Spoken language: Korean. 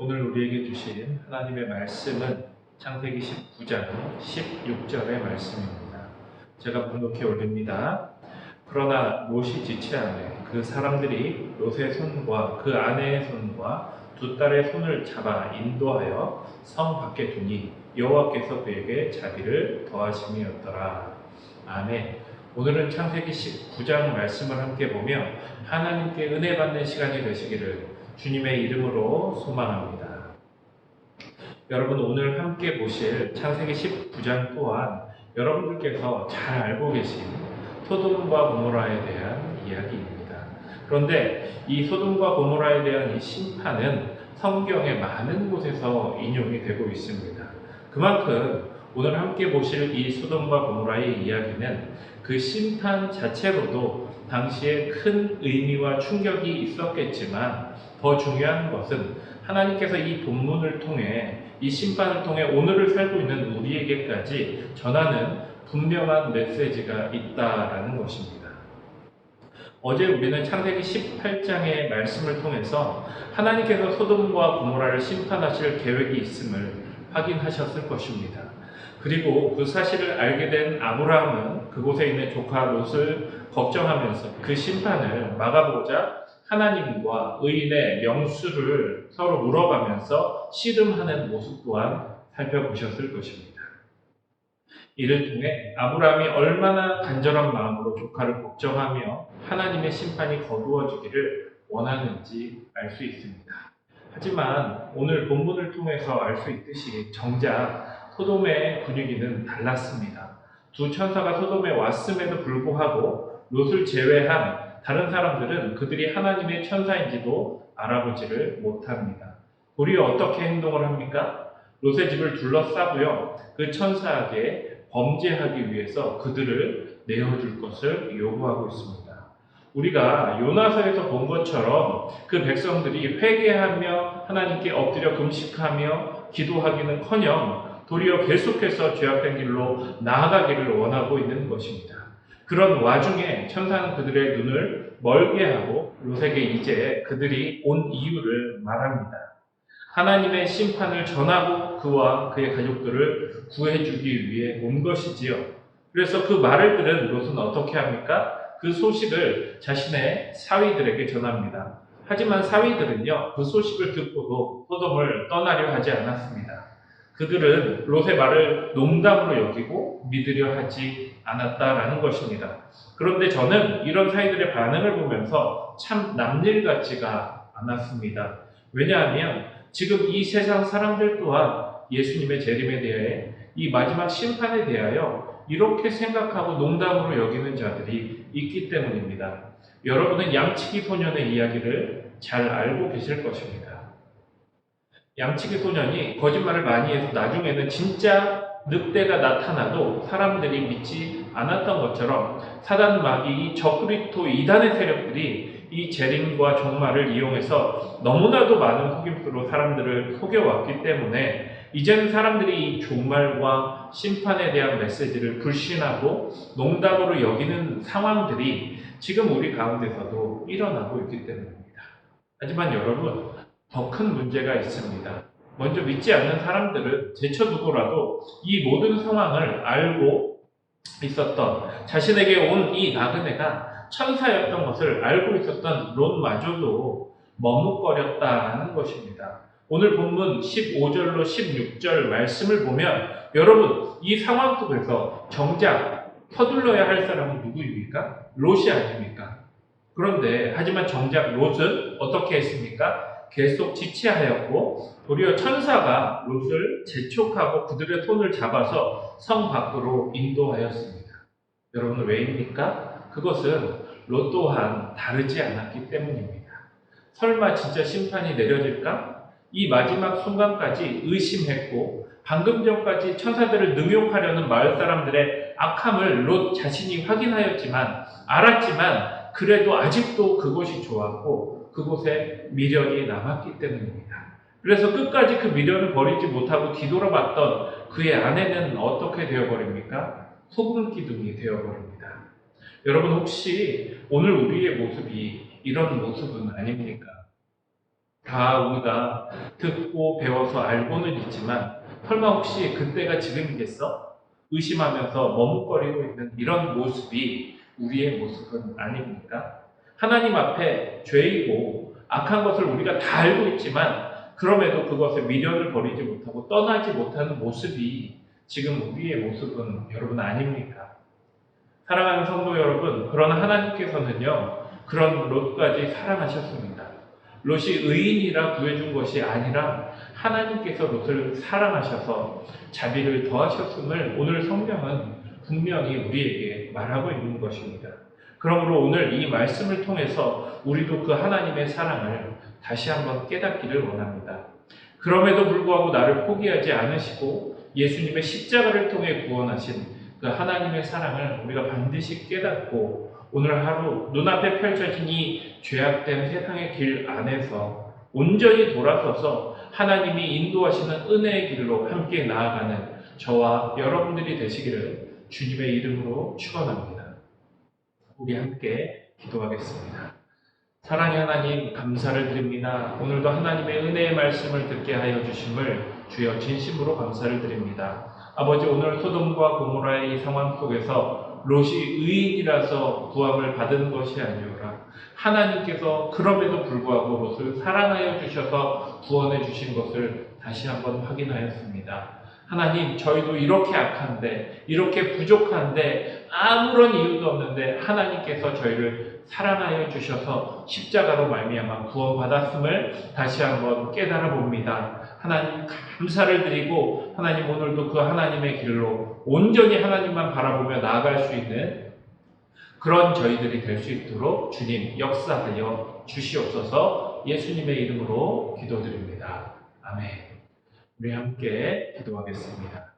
오늘 우리에게 주신 하나님의 말씀은 창세기 19장 16절의 말씀입니다. 제가 번독해 올립니다. 그러나 롯이 지체하매 그 사람들이 롯의 손과 그 아내의 손과 두 딸의 손을 잡아 인도하여 성 밖에 두니 여호와께서 그에게 자비를 더하심이었더라. 아멘. 오늘은 창세기 19장 말씀을 함께 보며 하나님께 은혜 받는 시간이 되시기를 주님의 이름으로 소망합니다. 여러분, 오늘 함께 보실 창세기 19장 또한 여러분들께서 잘 알고 계신 소돔과 고모라에 대한 이야기입니다. 그런데 이 소돔과 고모라에 대한 이 심판은 성경의 많은 곳에서 인용이 되고 있습니다. 그만큼 오늘 함께 보실 이 소돔과 고모라의 이야기는 그 심판 자체로도 당시에 큰 의미와 충격이 있었겠지만 더 중요한 것은 하나님께서 이 본문을 통해 이 심판을 통해 오늘을 살고 있는 우리에게까지 전하는 분명한 메시지가 있다라는 것입니다. 어제 우리는 창세기 18장의 말씀을 통해서 하나님께서 소돔과 고모라를 심판하실 계획이 있음을 확인하셨을 것입니다. 그리고 그 사실을 알게 된 아브라함은 그곳에 있는 조카 롯을 걱정하면서 그 심판을 막아보고자 하나님과 의인의 명수를 서로 물어가면서 씨름하는 모습 또한 살펴보셨을 것입니다. 이를 통해 아브라함이 얼마나 간절한 마음으로 조카를 걱정하며 하나님의 심판이 거두어지기를 원하는지 알 수 있습니다. 하지만 오늘 본문을 통해서 알 수 있듯이 정작 소돔의 분위기는 달랐습니다. 두 천사가 소돔에 왔음에도 불구하고 롯을 제외한 다른 사람들은 그들이 하나님의 천사인지도 알아보지를 못합니다. 도리어 어떻게 행동을 합니까? 롯의 집을 둘러싸고요, 그 천사에게 범죄하기 위해서 그들을 내어줄 것을 요구하고 있습니다. 우리가 요나서에서 본 것처럼 그 백성들이 회개하며 하나님께 엎드려 금식하며 기도하기는커녕 도리어 계속해서 죄악된 길로 나아가기를 원하고 있는 것입니다. 그런 와중에 천사는 그들의 눈을 멀게 하고 롯에게 이제 그들이 온 이유를 말합니다. 하나님의 심판을 전하고 그와 그의 가족들을 구해주기 위해 온 것이지요. 그래서 그 말을 들은 롯은 어떻게 합니까? 그 소식을 자신의 사위들에게 전합니다. 하지만 사위들은요, 그 소식을 듣고도 소돔을 떠나려 하지 않았습니다. 그들은 롯의 말을 농담으로 여기고 믿으려 하지 않았다라는 것입니다. 그런데 저는 이런 사위들의 반응을 보면서 참 남일 같지가 않았습니다. 왜냐하면 지금 이 세상 사람들 또한 예수님의 재림에 대해 이 마지막 심판에 대하여 이렇게 생각하고 농담으로 여기는 자들이 있기 때문입니다. 여러분은 양치기 소년의 이야기를 잘 알고 계실 것입니다. 양치기 소년이 거짓말을 많이 해서 나중에는 진짜 늑대가 나타나도 사람들이 믿지 않았던 것처럼 사단 마귀 적그리스도 이단의 세력들이 이 재림과 종말을 이용해서 너무나도 많은 속임수로 사람들을 속여왔기 때문에 이제는 사람들이 이 종말과 심판에 대한 메시지를 불신하고 농담으로 여기는 상황들이 지금 우리 가운데서도 일어나고 있기 때문입니다. 하지만 여러분, 더 큰 문제가 있습니다. 먼저 믿지 않는 사람들은 제쳐두고라도 이 모든 상황을 알고 있었던, 자신에게 온 이 나그네가 천사였던 것을 알고 있었던 롯마저도 머뭇거렸다는 것입니다. 오늘 본문 15절로 16절 말씀을 보면 여러분, 이 상황 속에서 정작 서둘러야 할 사람은 누구입니까? 롯이 아닙니까? 그런데 하지만 정작 롯은 어떻게 했습니까? 계속 지체하였고 도리어 천사가 롯을 재촉하고 그들의 손을 잡아서 성 밖으로 인도하였습니다. 여러분, 왜입니까? 그것은 롯 또한 다르지 않았기 때문입니다. 설마 진짜 심판이 내려질까? 이 마지막 순간까지 의심했고 방금 전까지 천사들을 능욕하려는 마을 사람들의 악함을 롯 자신이 확인하였지만 알았지만 그래도 아직도 그곳이 좋았고 그곳에 미련이 남았기 때문입니다. 그래서 끝까지 그 미련을 버리지 못하고 뒤돌아봤던 그의 아내는 어떻게 되어버립니까? 소금 기둥이 되어버립니다. 여러분, 혹시 오늘 우리의 모습이 이런 모습은 아닙니까? 다 우리가 듣고 배워서 알고는 있지만 설마 혹시 그때가 지금이겠어? 의심하면서 머뭇거리고 있는 이런 모습이 우리의 모습은 아닙니까? 하나님 앞에 죄이고 악한 것을 우리가 다 알고 있지만 그럼에도 그것에 미련을 버리지 못하고 떠나지 못하는 모습이 지금 우리의 모습은 여러분 아닙니까? 사랑하는 성도 여러분, 그러나 하나님께서는요, 그런 롯까지 사랑하셨습니다. 롯이 의인이라 구해준 것이 아니라 하나님께서 롯을 사랑하셔서 자비를 더하셨음을 오늘 성경은 분명히 우리에게 말하고 있는 것입니다. 그러므로 오늘 이 말씀을 통해서 우리도 그 하나님의 사랑을 다시 한번 깨닫기를 원합니다. 그럼에도 불구하고 나를 포기하지 않으시고 예수님의 십자가를 통해 구원하신 그 하나님의 사랑을 우리가 반드시 깨닫고 오늘 하루 눈앞에 펼쳐진 이 죄악된 세상의 길 안에서 온전히 돌아서서 하나님이 인도하시는 은혜의 길로 함께 나아가는 저와 여러분들이 되시기를 주님의 이름으로 축원합니다. 우리 함께 기도하겠습니다. 사랑의 하나님 감사를 드립니다. 오늘도 하나님의 은혜의 말씀을 듣게 하여 주심을 주여 진심으로 감사를 드립니다. 아버지, 오늘 소돔과 고모라의 이 상황 속에서 롯이 의인이라서 구함을 받은 것이 아니오라. 하나님께서 그럼에도 불구하고 롯을 사랑하여 주셔서 구원해 주신 것을 다시 한번 확인하였습니다. 하나님, 저희도 이렇게 악한데, 이렇게 부족한데, 아무런 이유도 없는데 하나님께서 저희를 사랑하여 주셔서 십자가로 말미암아 구원받았음을 다시 한번 깨달아 봅니다. 하나님 감사를 드리고 하나님 오늘도 그 하나님의 길로 온전히 하나님만 바라보며 나아갈 수 있는 그런 저희들이 될 수 있도록 주님 역사하여 주시옵소서. 예수님의 이름으로 기도드립니다. 아멘. 우리 함께 기도하겠습니다.